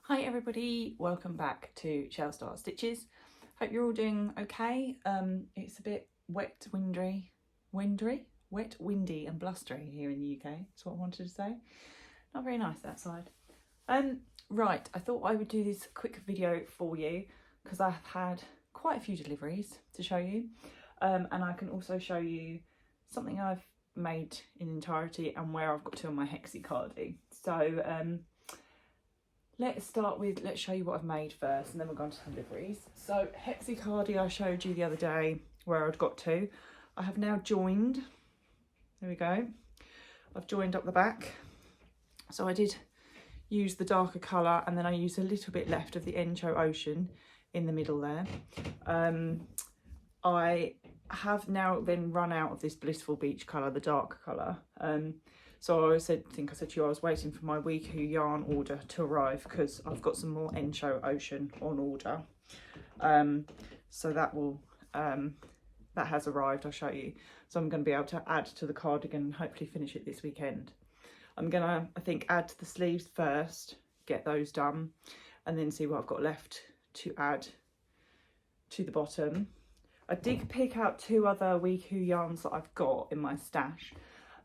Hi everybody, welcome back to Shell Star Stitches. Hope you're all doing okay. It's a bit wet, windy and blustery here in the UK. That's what I wanted to say. Not very nice outside. Right, I thought I would do this quick video for you because I've had quite a few deliveries to show you. And I can also show you something I've made in entirety and where I've got to on my Hexi Cardigan. So let's show you what I've made first and then we'll go on to deliveries. So Hexi Cardigan I showed you the other day where I'd got to. I have now joined, there we go. I've joined up the back. So I did use the darker colour and then I used a little bit left of the Encho Ocean in the middle there. I have now then run out of this Blissful Beach colour, the dark colour. So I think I said to you I was waiting for my Weku yarn order to arrive because I've got some more Encho Ocean on order. So that will that has arrived, I'll show you. So I'm going to be able to add to the cardigan and hopefully finish it this weekend. I'm going to, I think, add to the sleeves first, get those done, and then see what I've got left to add to the bottom. I did pick out two other Weku yarns that I've got in my stash.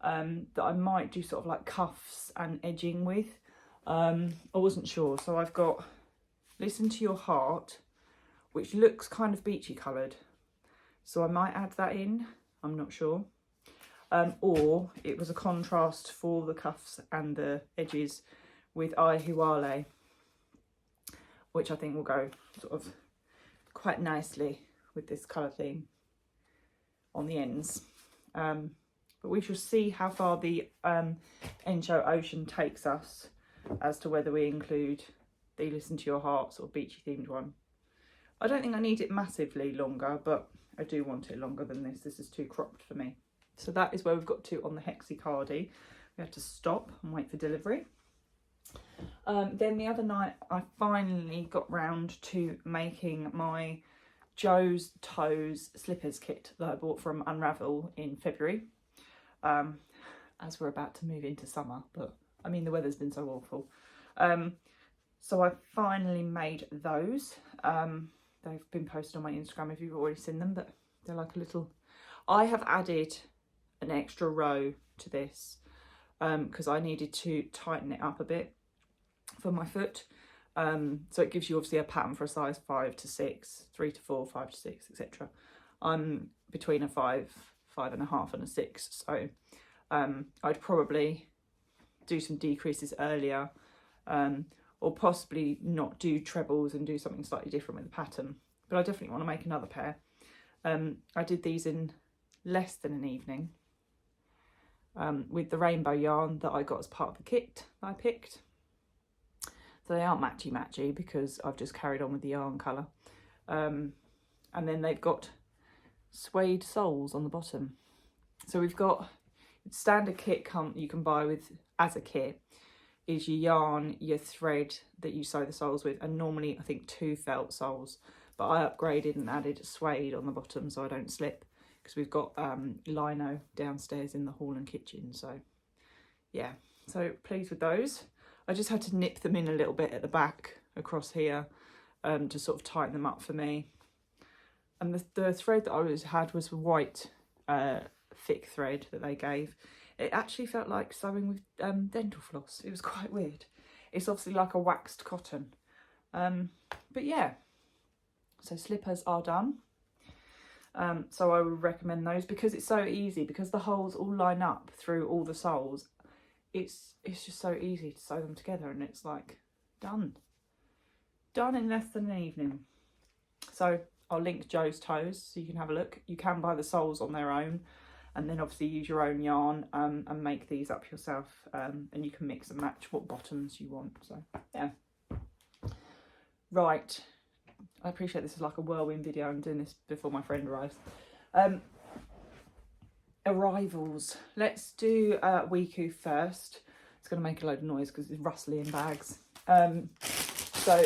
That I might do sort of like cuffs and edging with. I wasn't sure, so I've got Listen to Your Heart, which looks kind of beachy coloured, so I might add that in, I'm not sure. Or it was a contrast for the cuffs and the edges with I Huale, which I think will go sort of quite nicely with this colour theme on the ends. But we shall see how far the Encho Ocean takes us as to whether we include the Listen to Your Heart sort of beachy themed one. I don't think I need it massively longer, but I do want it longer than this. This is too cropped for me. So that is where we've got to on the Hexi Cardigan. We have to stop and wait for delivery. Then the other night I finally got round to making my Joe's Toes slippers kit that I bought from Unravel in February. As we're about to move into summer, but I mean the weather's been so awful. So I finally made those. They've been posted on my Instagram if you've already seen them, but they're like a little, I have added an extra row to this because I needed to tighten it up a bit for my foot. So it gives you obviously a pattern for a size 5 to 6, 3 to 4, 5 to 6, etc. I'm between a 5, 5.5 and a 6, so I'd probably do some decreases earlier, or possibly not do trebles and do something slightly different with the pattern, but I definitely want to make another pair. I did these in less than an evening with the rainbow yarn that I got as part of the kit that I picked. So they aren't matchy because I've just carried on with the yarn colour. And then they've got suede soles on the bottom. So we've got standard kit you can buy with as a kit is your yarn, your thread that you sew the soles with, and normally I think 2 felt soles, but I upgraded and added suede on the bottom so I don't slip, because we've got lino downstairs in the hall and kitchen. So yeah, so pleased with those. I just had to nip them in a little bit at the back across here to sort of tighten them up for me. And the thread that I had was white thick thread that they gave. It actually felt like sewing with dental floss. It was quite weird. It's obviously like a waxed cotton. But yeah, so slippers are done. So I would recommend those because it's so easy, because the holes all line up through all the soles. It's just so easy to sew them together, and it's like done in less than an evening. So I'll link Joe's Toes so you can have a look. You can buy the soles on their own and then obviously use your own yarn and make these up yourself, and you can mix and match what bottoms you want. So yeah, right, I appreciate this is like a whirlwind video. I'm doing this before my friend arrives. Arrivals, let's do Weku first. It's going to make a load of noise because it's rustling in bags. So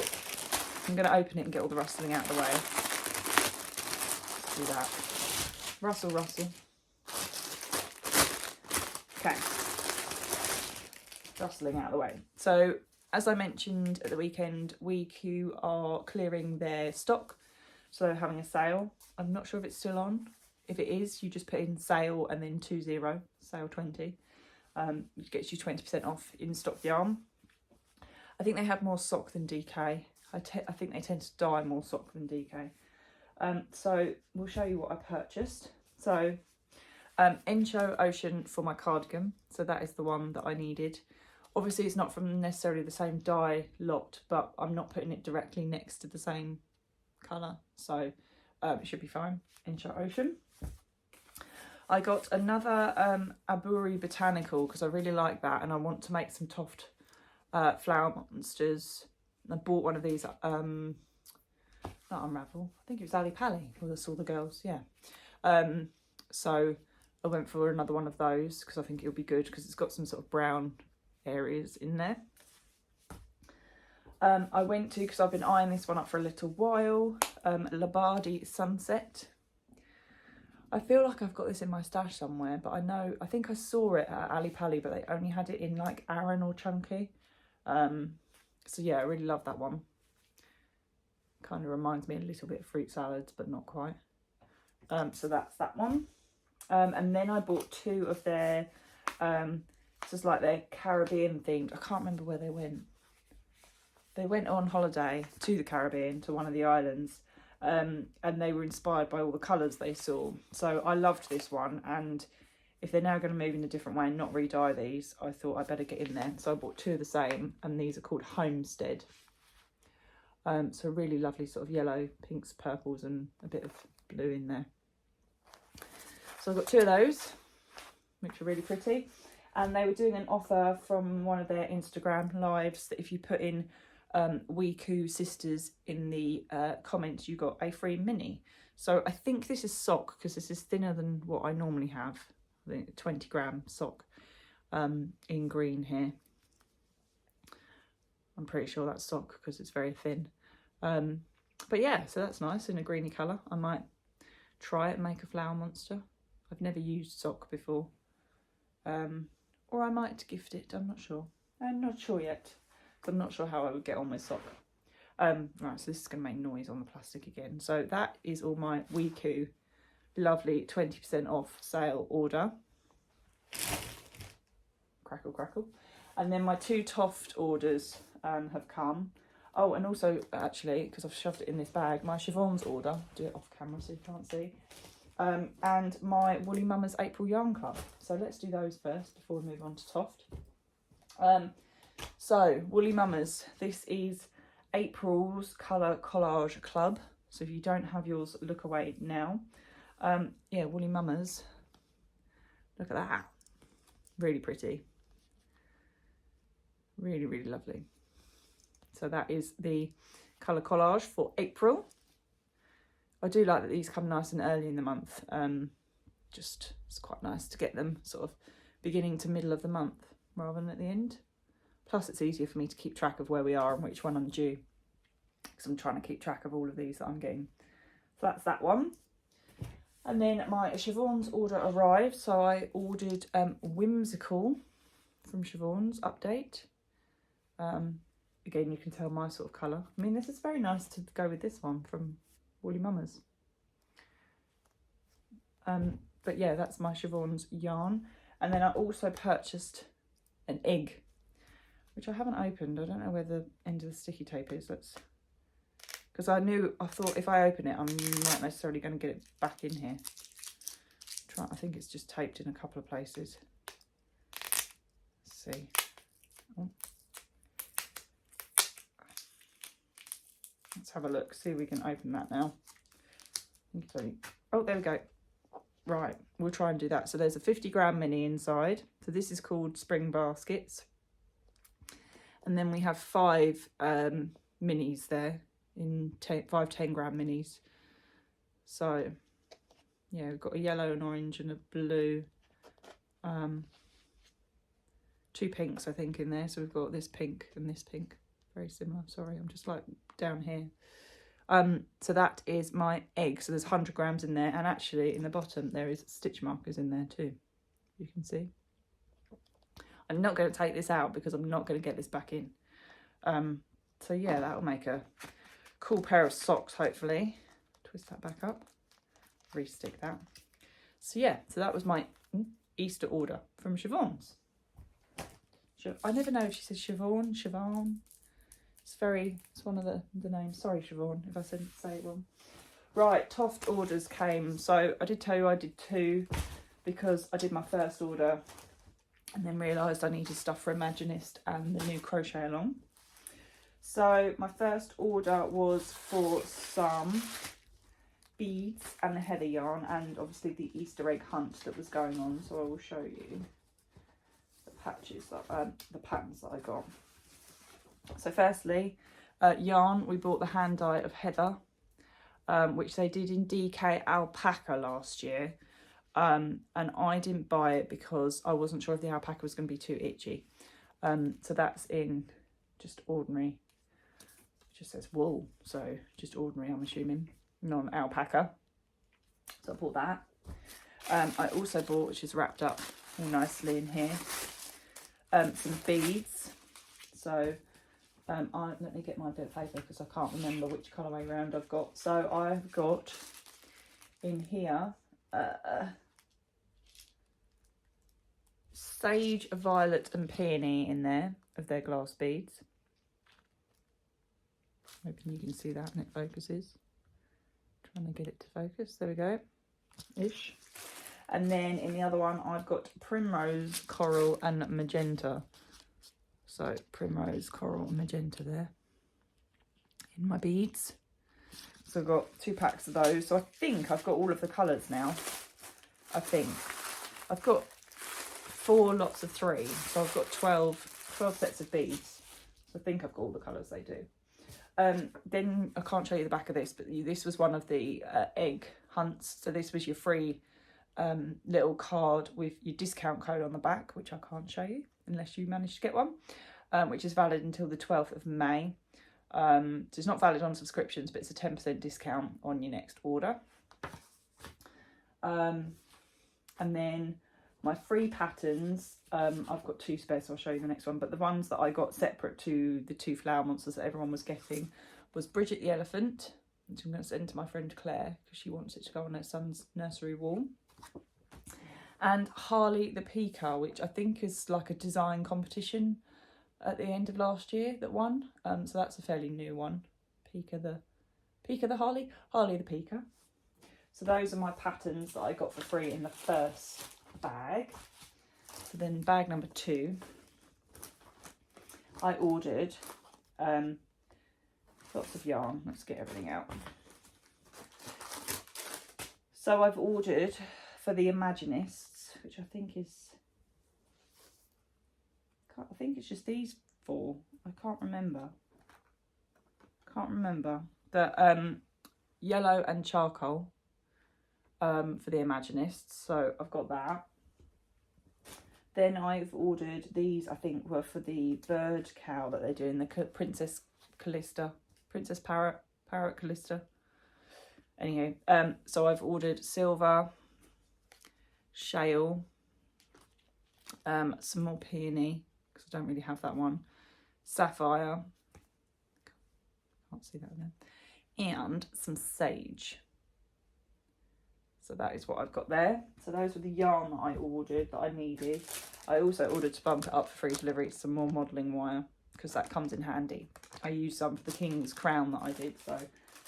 I'm going to open it and get all the rustling out of the way. Let's do that. Rustle, rustle. Okay. Rustling out of the way. So As I mentioned at the weekend, Weku are clearing their stock, so they're having a sale. I'm not sure if it's still on. If it is, you just put in sale and then 20, sale 20. It gets you 20% off in stock yarn. I think they have more sock than DK. I think they tend to dye more sock than DK. So we'll show you what I purchased. So Encho Ocean for my cardigan. So that is the one that I needed. Obviously it's not from necessarily the same dye lot, but I'm not putting it directly next to the same colour. So it should be fine. Encho Ocean. I got another Aburi Botanical because I really like that and I want to make some Toft flower monsters. I bought one of these, not Unravel, I think it was Ali Pally, or I saw the girls, yeah. So I went for another one of those because I think it'll be good because it's got some sort of brown areas in there. I went to, because I've been eyeing this one up for a little while, Labadi Sunset. I feel like I've got this in my stash somewhere, but I think I saw it at Ali Pally, but they only had it in like Aran or Chunky. So yeah, I really love that one. Kind of reminds me a little bit of fruit salads, but not quite. So that's that one. And then I bought two of their, just like their Caribbean themed. I can't remember where they went. They went on holiday to the Caribbean, to one of the islands. And they were inspired by all the colours they saw. So I loved this one, and if they're now going to move in a different way and not re-dye these, I thought I'd better get in there. So I bought two of the same, and these are called Homestead. So really lovely sort of yellow, pinks, purples, and a bit of blue in there. So I got two of those, which are really pretty. And they were doing an offer from one of their Instagram lives that if you put in Weku Sisters in the comments, you got a free mini. So I think this is sock because this is thinner than what I normally have. I think 20 gram sock in green here. I'm pretty sure that's sock because it's very thin. But yeah, so that's nice in a greeny colour. I might try it and make a flower monster. I've never used sock before. Or I might gift it, I'm not sure. I'm not sure yet. I'm not sure how I would get on with sock. Right, so this is going to make noise on the plastic again. So that is all my Weku lovely 20% off sale order. Crackle, crackle. And then my two Toft orders have come. Oh, and also, actually, because I've shoved it in this bag, my Siobhans order. I'll do it off camera so you can't see. And my Woolly Mama's April Yarn Club. So let's do those first before we move on to Toft. So, Woolly Mamas, this is April's Colour Collage Club. So if you don't have yours, look away now. Yeah, Woolly Mamas. Look at that. Really pretty. Really, really lovely. So that is the colour collage for April. I do like that these come nice and early in the month. Just, it's quite nice to get them sort of beginning to middle of the month rather than at the end. Plus it's easier for me to keep track of where we are and which one I'm due, because I'm trying to keep track of all of these that I'm getting. So that's that one. And then my Siobhans order arrived. So I ordered Whimsical from Siobhans, update. Again, you can tell my sort of colour. I mean, this is very nice to go with this one from Woolly Mamas. But yeah, that's my Siobhans yarn. And then I also purchased an egg, which I haven't opened. I don't know where the end of the sticky tape is. Because I thought if I open it, I'm not necessarily going to get it back in here. I think it's just taped in a couple of places. Let's see. Oh. Let's have a look, see if we can open that now. Okay. Oh, there we go. Right, we'll try and do that. So there's a 50 gram mini inside. So this is called Spring Baskets. And then we have 5 minis there, in 5 10 gram minis. So yeah, we've got a yellow, an orange and a blue. 2 pinks, I think, in there. So we've got this pink and this pink. Very similar. Sorry, I'm just like down here. So that is my egg. So there's 100 grams in there. And actually in the bottom, there is stitch markers in there too. You can see. I'm not going to take this out because I'm not going to get this back in. So yeah, that'll make a cool pair of socks, hopefully. Twist that back up, re-stick that. So yeah, so that was my Easter order from Siobhans. I never know if she says Siobhan. It's one of the names. Sorry, Siobhan, if I said say it wrong. Right, Toft orders came. So I did tell you I did 2 because I did my first order and then realised I needed stuff for Imaginist and the new crochet along. So my first order was for some beads and the heather yarn and obviously the Easter egg hunt that was going on. So I will show you the patches that the patterns that I got. So firstly, yarn, we bought the hand dye of Heather, which they did in DK alpaca last year, and I didn't buy it because I wasn't sure if the alpaca was going to be too itchy. So that's in just ordinary, it just says wool, so just ordinary, I'm assuming, non-alpaca. So I bought that. I also bought, which is wrapped up all nicely in here, some beads. So let me get my bit of paper because I can't remember which colourway round I've got. So I've got in here sage, violet and peony in there of their glass beads. Hoping you can see that and it focuses. Trying to get it to focus. There we go. Ish. And then in the other one I've got primrose, coral and magenta. So primrose, coral and magenta there in my beads. So I've got 2 packs of those. So I think I've got all of the colours now. I think. I've got 4 lots of 3. So I've got 12 sets of beads. So I think I've got all the colours they do. Then I can't show you the back of this, but this was one of the egg hunts. So this was your free little card with your discount code on the back, which I can't show you unless you manage to get one, which is valid until the 12th of May. So it's not valid on subscriptions, but it's a 10% discount on your next order. And then my free patterns, I've got 2 spares, so I'll show you the next one. But the ones that I got separate to the 2 flower monsters that everyone was getting was Bridget the Elephant, which I'm going to send to my friend Claire because she wants it to go on her son's nursery wall. And Harley the Pika, which I think is like a design competition at the end of last year that won. So that's a fairly new one. Harley the Pika. So those are my patterns that I got for free in the first bag. So then bag number 2, I ordered lots of yarn. Let's get everything out. So I've ordered for the Imaginists, which I think it's just these 4. I can't remember. The yellow and charcoal for the Imaginists. So I've got that. Then I've ordered these, I think were for the bird cow that they're doing, the Princess Parrot Callista. Anyhow, so I've ordered silver, shale, some more peony, because I don't really have that one, sapphire, can't see that then, and some sage. So that is what I've got there. So those were the yarn that I ordered that I needed. I also ordered, to bump it up for free delivery, some more modelling wire, because that comes in handy. I used some for the King's crown that I did, so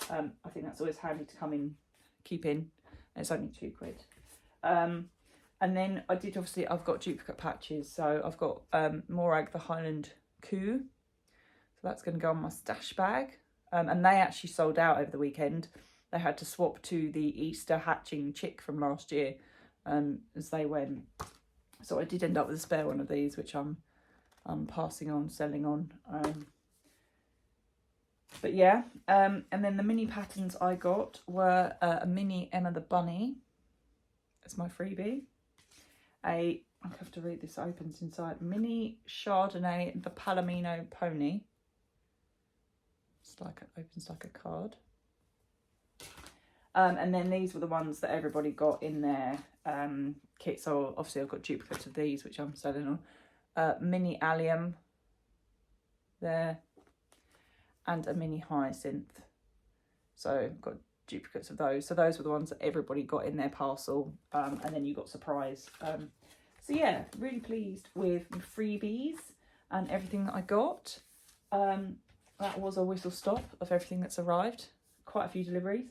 I think that's always handy to keep in. And it's only £2. And then I did, obviously, I've got duplicate patches. So I've got Morag the Highland Coo. So that's going to go on my stash bag. And they actually sold out over the weekend. They had to swap to the Easter hatching chick from last year as they went. So I did end up with a spare one of these, which I'm passing on, selling on. But yeah, and then the mini patterns I got were a mini Emma the Bunny. That's my freebie. I have to read this, opens inside. Mini Chardonnay the Palomino Pony. It's like it opens like a card. And then these were the ones that everybody got in their kit. So obviously I've got duplicates of these, which I'm selling on. Mini Allium there. and a mini hyacinth. So I've got duplicates of those. So those were the ones that everybody got in their parcel, and then you got surprise. So yeah, really pleased with the freebies and everything that I got. That was a whistle stop of everything that's arrived. Quite a few deliveries.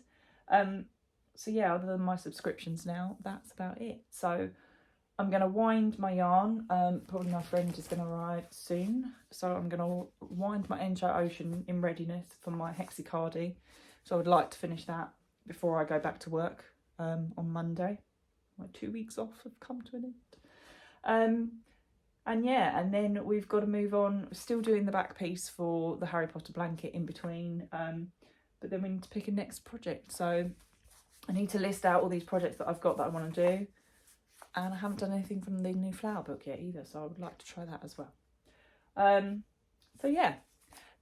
So yeah, other than my subscriptions now, that's about it. So I'm going to wind my yarn. Probably my friend is going to arrive soon. So I'm going to wind my Encho Ocean in readiness for my Hexi Cardigan. So I would like to finish that before I go back to work on Monday. My 2 weeks off have come to an end. And yeah, and then we've got to move on. We're still doing the back piece for the Harry Potter blanket in between. But then we need to pick a next project. So I need to list out all these projects that I've got that I want to do. And I haven't done anything from the new flower book yet either. So I would like to try that as well. So yeah,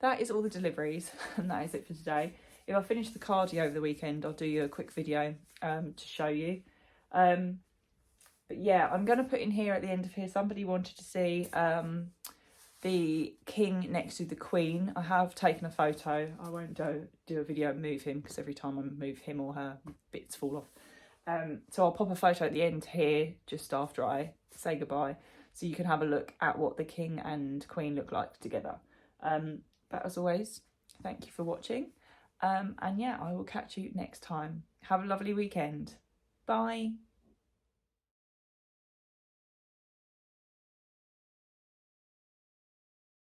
that is all the deliveries. And that is it for today. If I finish the cardi over the weekend, I'll do you a quick video to show you. But yeah, I'm going to put in here at the end of here, somebody wanted to see the king next to the queen. I have taken a photo. I won't do a video and move him because every time I move him or her, bits fall off. So I'll pop a photo at the end here just after I say goodbye, so you can have a look at what the king and queen look like together. But as always, thank you for watching. And yeah, I will catch you next time. Have a lovely weekend. Bye.